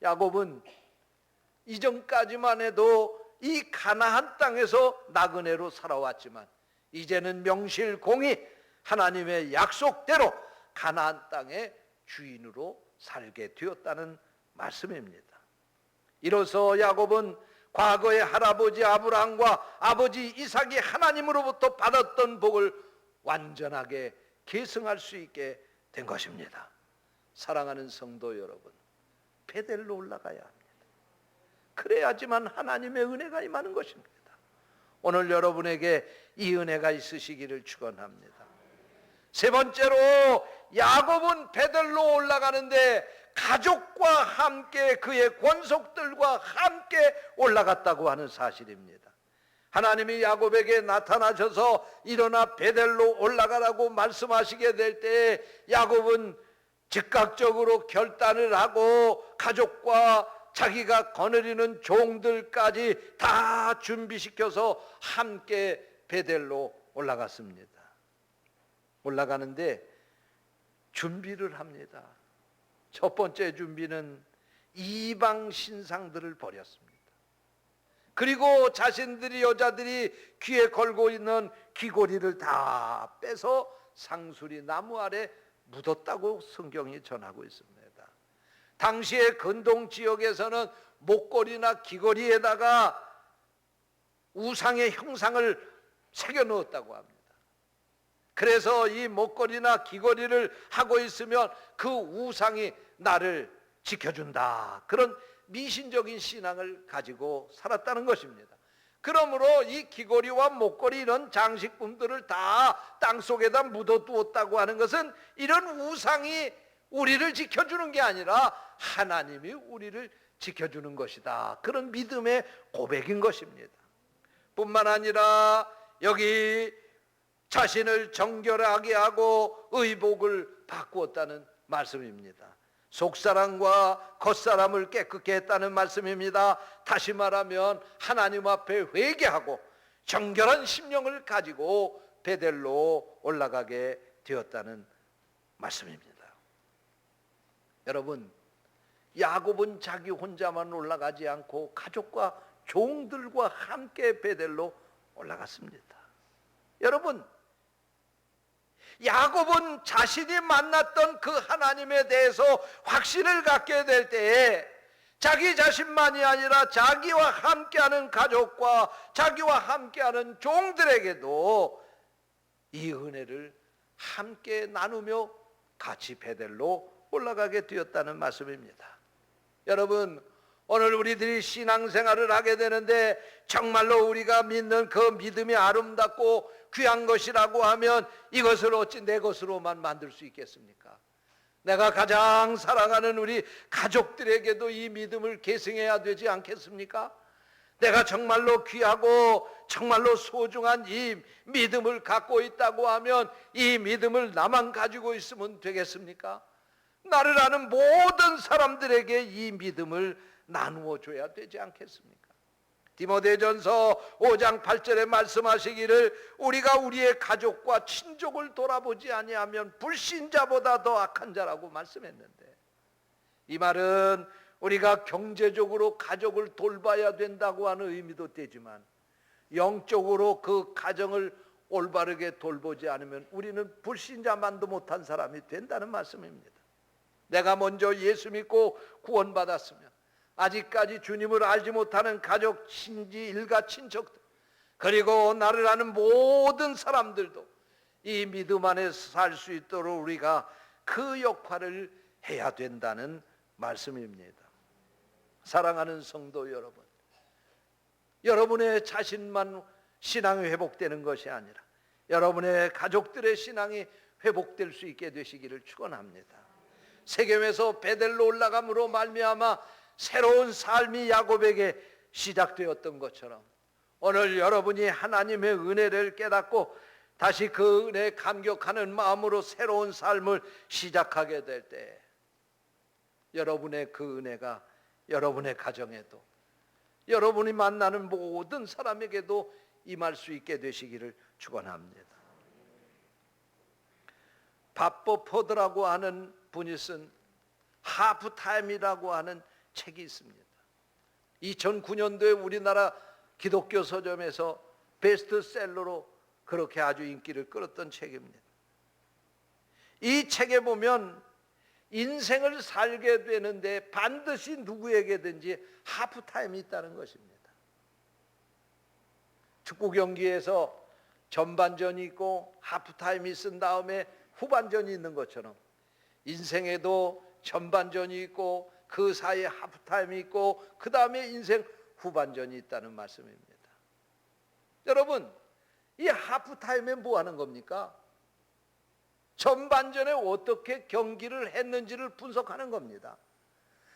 야곱은 이전까지만 해도 이 가나안 땅에서 나그네로 살아왔지만 이제는 명실공히 하나님의 약속대로 가나안 땅의 주인으로 살게 되었다는 말씀입니다. 이로써 야곱은 과거의 할아버지 아브라함과 아버지 이삭이 하나님으로부터 받았던 복을 완전하게 계승할 수 있게 된 것입니다. 사랑하는 성도 여러분, 베델로 올라가야 합니다. 그래야지만 하나님의 은혜가 임하는 것입니다. 오늘 여러분에게 이 은혜가 있으시기를 축원합니다. 세 번째로 야곱은 베델로 올라가는데 가족과 함께 그의 권속들과 함께 올라갔다고 하는 사실입니다. 하나님이 야곱에게 나타나셔서 일어나 베델로 올라가라고 말씀하시게 될 때 야곱은 즉각적으로 결단을 하고 가족과 자기가 거느리는 종들까지 다 준비시켜서 함께 베델로 올라갔습니다. 올라가는데 준비를 합니다. 첫 번째 준비는 이방 신상들을 버렸습니다. 그리고 자신들이 여자들이 귀에 걸고 있는 귀고리를 다 빼서 상수리 나무 아래 묻었다고 성경이 전하고 있습니다. 당시의 근동 지역에서는 목걸이나 귀걸이에다가 우상의 형상을 새겨 넣었다고 합니다. 그래서 이 목걸이나 귀걸이를 하고 있으면 그 우상이 나를 지켜준다, 그런 미신적인 신앙을 가지고 살았다는 것입니다. 그러므로 이 귀걸이와 목걸이 이런 장식품들을 다 땅속에다 묻어두었다고 하는 것은 이런 우상이 우리를 지켜주는 게 아니라 하나님이 우리를 지켜주는 것이다, 그런 믿음의 고백인 것입니다. 뿐만 아니라 여기 자신을 정결하게 하고 의복을 바꾸었다는 말씀입니다. 속사람과 겉사람을 깨끗게 했다는 말씀입니다. 다시 말하면 하나님 앞에 회개하고 정결한 심령을 가지고 베델로 올라가게 되었다는 말씀입니다. 여러분, 야곱은 자기 혼자만 올라가지 않고 가족과 종들과 함께 베델로 올라갔습니다. 여러분, 야곱은 자신이 만났던 그 하나님에 대해서 확신을 갖게 될 때에 자기 자신만이 아니라 자기와 함께하는 가족과 자기와 함께하는 종들에게도 이 은혜를 함께 나누며 같이 베델로 올라가게 되었다는 말씀입니다. 여러분, 오늘 우리들이 신앙생활을 하게 되는데 정말로 우리가 믿는 그 믿음이 아름답고 귀한 것이라고 하면 이것을 어찌 내 것으로만 만들 수 있겠습니까? 내가 가장 사랑하는 우리 가족들에게도 이 믿음을 계승해야 되지 않겠습니까? 내가 정말로 귀하고 정말로 소중한 이 믿음을 갖고 있다고 하면 이 믿음을 나만 가지고 있으면 되겠습니까? 나를 아는 모든 사람들에게 이 믿음을 나누어 줘야 되지 않겠습니까? 디모데전서 5장 8절에 말씀하시기를 우리가 우리의 가족과 친족을 돌아보지 아니하면 불신자보다 더 악한 자라고 말씀했는데, 이 말은 우리가 경제적으로 가족을 돌봐야 된다고 하는 의미도 되지만 영적으로 그 가정을 올바르게 돌보지 않으면 우리는 불신자만도 못한 사람이 된다는 말씀입니다. 내가 먼저 예수 믿고 구원받았으면 아직까지 주님을 알지 못하는 가족, 친지, 일가, 친척들, 그리고 나를 아는 모든 사람들도 이 믿음 안에서 살 수 있도록 우리가 그 역할을 해야 된다는 말씀입니다. 사랑하는 성도 여러분, 여러분의 자신만 신앙이 회복되는 것이 아니라 여러분의 가족들의 신앙이 회복될 수 있게 되시기를 축원합니다. 세겜에서 베델로 올라감으로 말미암아 새로운 삶이 야곱에게 시작되었던 것처럼 오늘 여러분이 하나님의 은혜를 깨닫고 다시 그 은혜에 감격하는 마음으로 새로운 삶을 시작하게 될 때 여러분의 그 은혜가 여러분의 가정에도 여러분이 만나는 모든 사람에게도 임할 수 있게 되시기를 축원합니다. 바법 포드라고 하는 분이 쓴 하프타임이라고 하는 책이 있습니다. 2009년도에 우리나라 기독교 서점에서 베스트셀러로 그렇게 아주 인기를 끌었던 책입니다. 이 책에 보면 인생을 살게 되는데 반드시 누구에게든지 하프타임이 있다는 것입니다. 축구 경기에서 전반전이 있고 하프타임이 있은 다음에 후반전이 있는 것처럼 인생에도 전반전이 있고 그 사이에 하프타임이 있고 그 다음에 인생 후반전이 있다는 말씀입니다. 여러분, 이 하프타임에 뭐 하는 겁니까? 전반전에 어떻게 경기를 했는지를 분석하는 겁니다.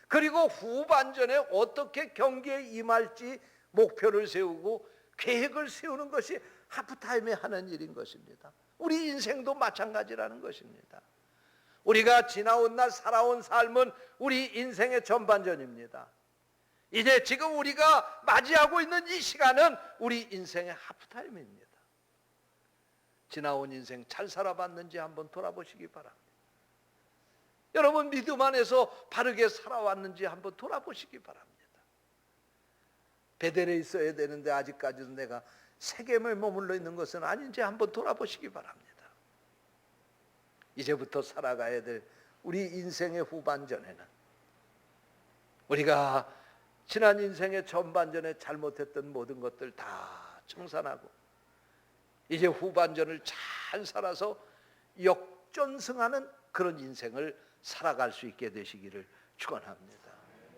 그리고 후반전에 어떻게 경기에 임할지 목표를 세우고 계획을 세우는 것이 하프타임에 하는 일인 것입니다. 우리 인생도 마찬가지라는 것입니다. 우리가 지나온 날 살아온 삶은 우리 인생의 전반전입니다. 이제 지금 우리가 맞이하고 있는 이 시간은 우리 인생의 하프타임입니다. 지나온 인생 잘 살아봤는지 한번 돌아보시기 바랍니다. 여러분 믿음 안에서 바르게 살아왔는지 한번 돌아보시기 바랍니다. 베델에 있어야 되는데 아직까지도 내가 세겜에 머물러 있는 것은 아닌지 한번 돌아보시기 바랍니다. 이제부터 살아가야 될 우리 인생의 후반전에는 우리가 지난 인생의 전반전에 잘못했던 모든 것들 다 청산하고 이제 후반전을 잘 살아서 역전승하는 그런 인생을 살아갈 수 있게 되시기를 축원합니다.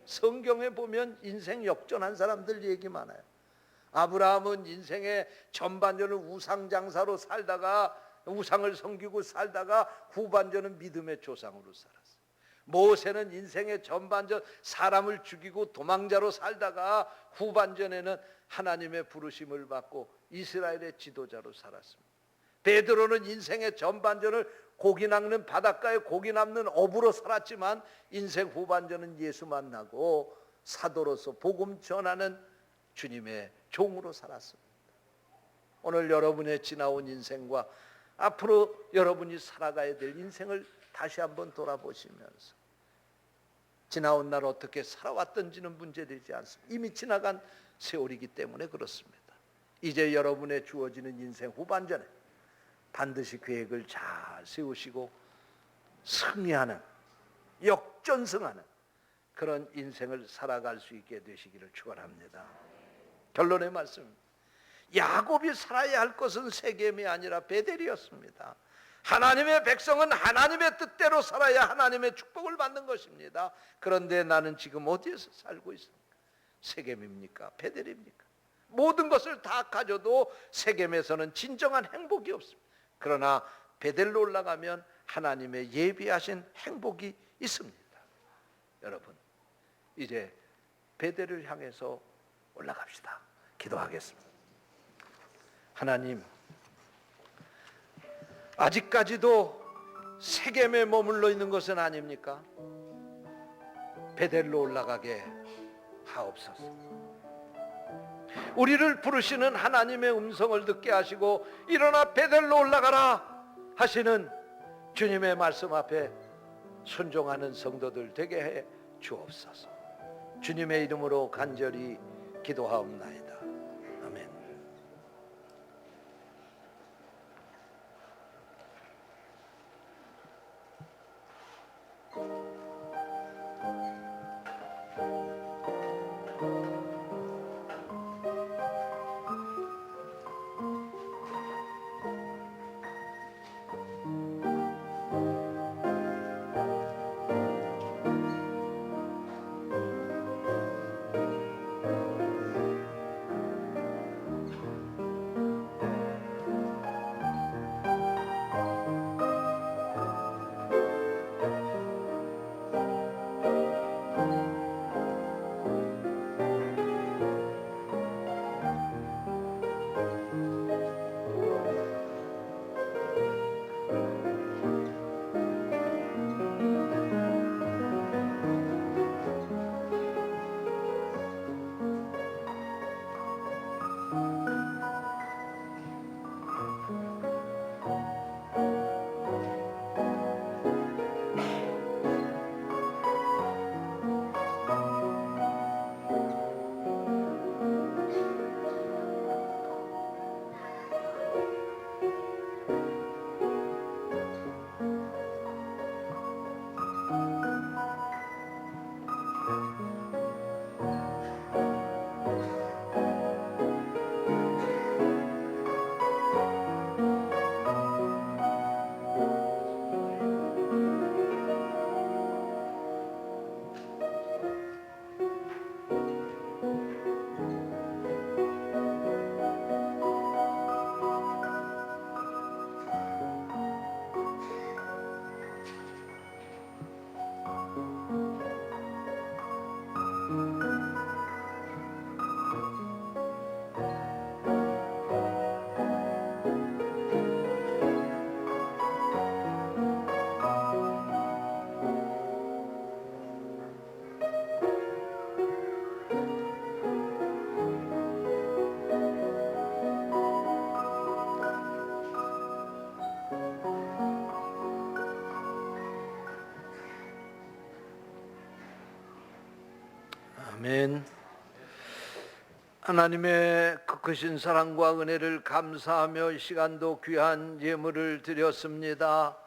성경에 보면 인생 역전한 사람들 얘기 많아요. 아브라함은 인생의 전반전을 우상장사로 살다가 우상을 섬기고 살다가 후반전은 믿음의 조상으로 살았어요. 모세는 인생의 전반전 사람을 죽이고 도망자로 살다가 후반전에는 하나님의 부르심을 받고 이스라엘의 지도자로 살았습니다. 베드로는 인생의 전반전을 고기 낚는 바닷가에 고기 낚는 어부로 살았지만 인생 후반전은 예수 만나고 사도로서 복음 전하는 주님의 종으로 살았습니다. 오늘 여러분의 지나온 인생과 앞으로 여러분이 살아가야 될 인생을 다시 한번 돌아보시면서 지나온 날 어떻게 살아왔던지는 문제되지 않습니다. 이미 지나간 세월이기 때문에 그렇습니다. 이제 여러분의 주어지는 인생 후반전에 반드시 계획을 잘 세우시고 승리하는 역전승하는 그런 인생을 살아갈 수 있게 되시기를 축원합니다. 결론의 말씀입니다. 야곱이 살아야 할 것은 세겜이 아니라 베델이었습니다. 하나님의 백성은 하나님의 뜻대로 살아야 하나님의 축복을 받는 것입니다. 그런데 나는 지금 어디에서 살고 있습니까? 세겜입니까? 베델입니까? 모든 것을 다 가져도 세겜에서는 진정한 행복이 없습니다. 그러나 베델로 올라가면 하나님의 예비하신 행복이 있습니다. 여러분, 이제 베델을 향해서 올라갑시다. 기도하겠습니다. 하나님, 아직까지도 세겜에 머물러 있는 것은 아닙니까? 베델로 올라가게 하옵소서. 우리를 부르시는 하나님의 음성을 듣게 하시고 일어나 베델로 올라가라 하시는 주님의 말씀 앞에 순종하는 성도들 되게 해 주옵소서. 주님의 이름으로 간절히 기도하옵나이다. 아멘. 아멘. 하나님의 크신 사랑과 은혜를 감사하며 이 시간도 귀한 예물을 드렸습니다.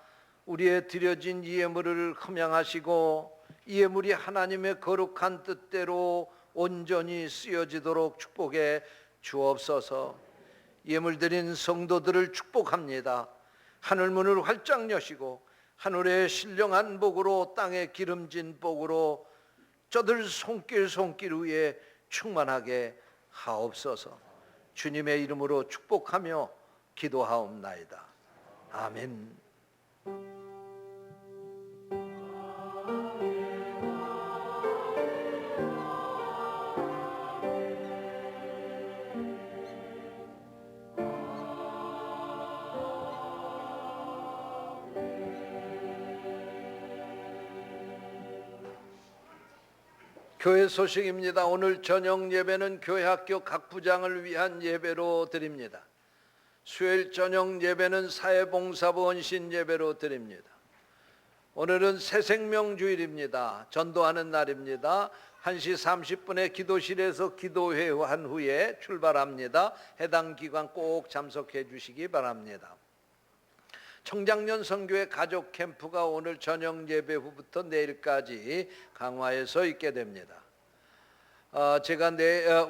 우리의 드려진 이 예물을 흠양하시고 이 예물이 하나님의 거룩한 뜻대로 온전히 쓰여지도록 축복해 주옵소서. 예물 드린 성도들을 축복합니다. 하늘문을 활짝 여시고 하늘의 신령한 복으로 땅에 기름진 복으로 저들 손길 위에 충만하게 하옵소서. 주님의 이름으로 축복하며 기도하옵나이다. 아멘. 교회 소식입니다. 오늘 저녁 예배는 교회 학교 각 부장을 위한 예배로 드립니다. 수요일 저녁 예배는 사회봉사부 헌신 예배로 드립니다. 오늘은 새생명주일입니다. 전도하는 날입니다. 1시 30분에 기도실에서 기도회한 후에 출발합니다. 해당 기관 꼭 참석해 주시기 바랍니다. 청장년 선교회 가족 캠프가 오늘 저녁 예배 후부터 내일까지 강화에서 있게 됩니다. 제가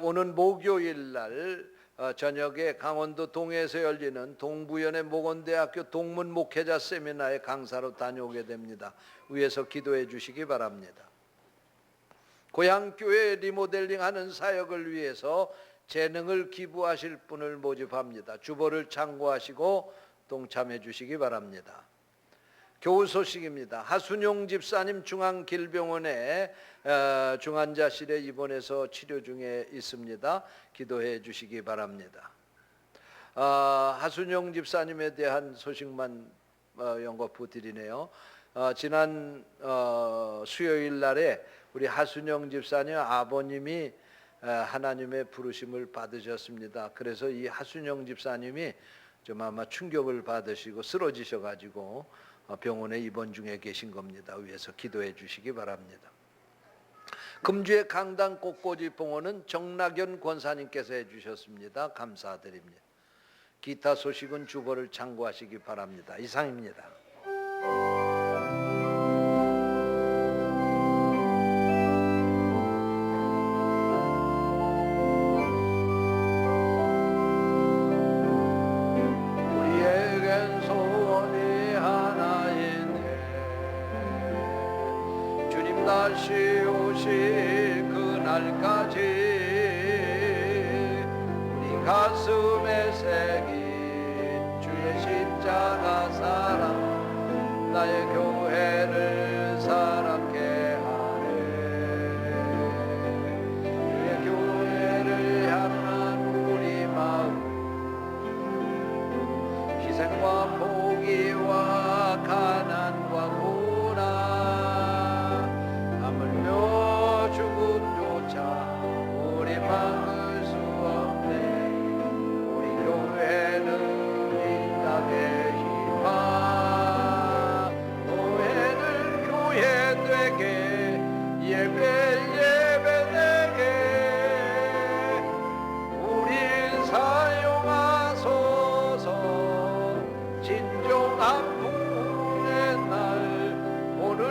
오는 목요일 날 저녁에 강원도 동해에서 열리는 동부연의 목원대학교 동문 목회자 세미나에 강사로 다녀오게 됩니다. 위에서 기도해 주시기 바랍니다. 고향교회 리모델링하는 사역을 위해서 재능을 기부하실 분을 모집합니다. 주보를 참고하시고 동참해 주시기 바랍니다. 교우 소식입니다. 하순용 집사님 중앙길병원에 중환자실에 입원해서 치료 중에 있습니다. 기도해 주시기 바랍니다. 하순용 집사님에 대한 소식만 연거푸 드리네요. 지난 수요일 날에 우리 하순용 집사님 아버님이 하나님의 부르심을 받으셨습니다. 그래서 이 하순용 집사님이 좀 아마 충격을 받으시고 쓰러지셔가지고 병원에 입원 중에 계신 겁니다. 위에서 기도해 주시기 바랍니다. 금주의 강당 꽃꽂이 봉헌은 정낙연 권사님께서 해주셨습니다. 감사드립니다. 기타 소식은 주보를 참고하시기 바랍니다. 이상입니다. 다시 오실 그날까지 우리 가슴에 새긴 주의 십자가 사랑 나의 교회를 사랑케 하네. 주의 교회를 향한 우리 마음 희생과 포기와 가난과 고난 우리 막을 수 없네. 우리 교회는 빛나게 희망 교회는 교회 되게 예배 되게 우리 사용하소서. 진정한 부흥의 날 오늘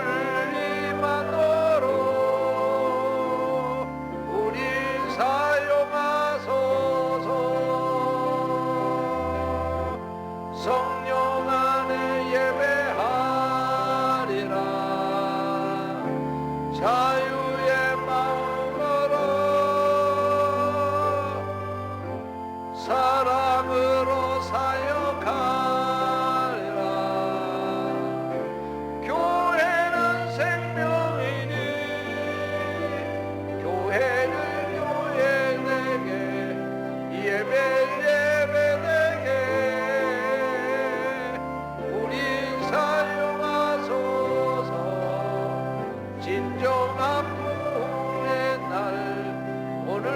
진정한 부흥의 날 오늘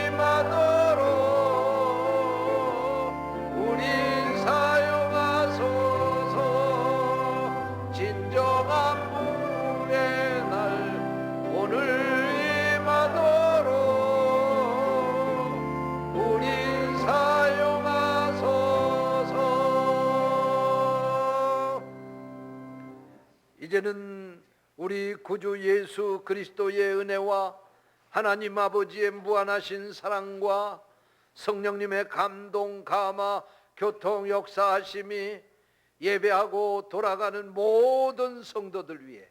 임하도록 우리 사용하소서. 진정한 부흥의 날 오늘 임하도록 우리 사용하소서. 이제는 우리 구주 예수 그리스도의 은혜와 하나님 아버지의 무한하신 사랑과 성령님의 감동, 감화, 교통, 역사하심이 예배하고 돌아가는 모든 성도들 위해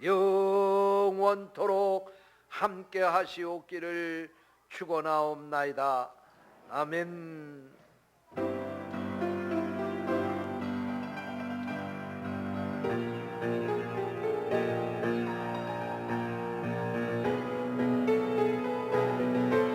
영원토록 함께 하시옵기를 축원하옵나이다. 아멘.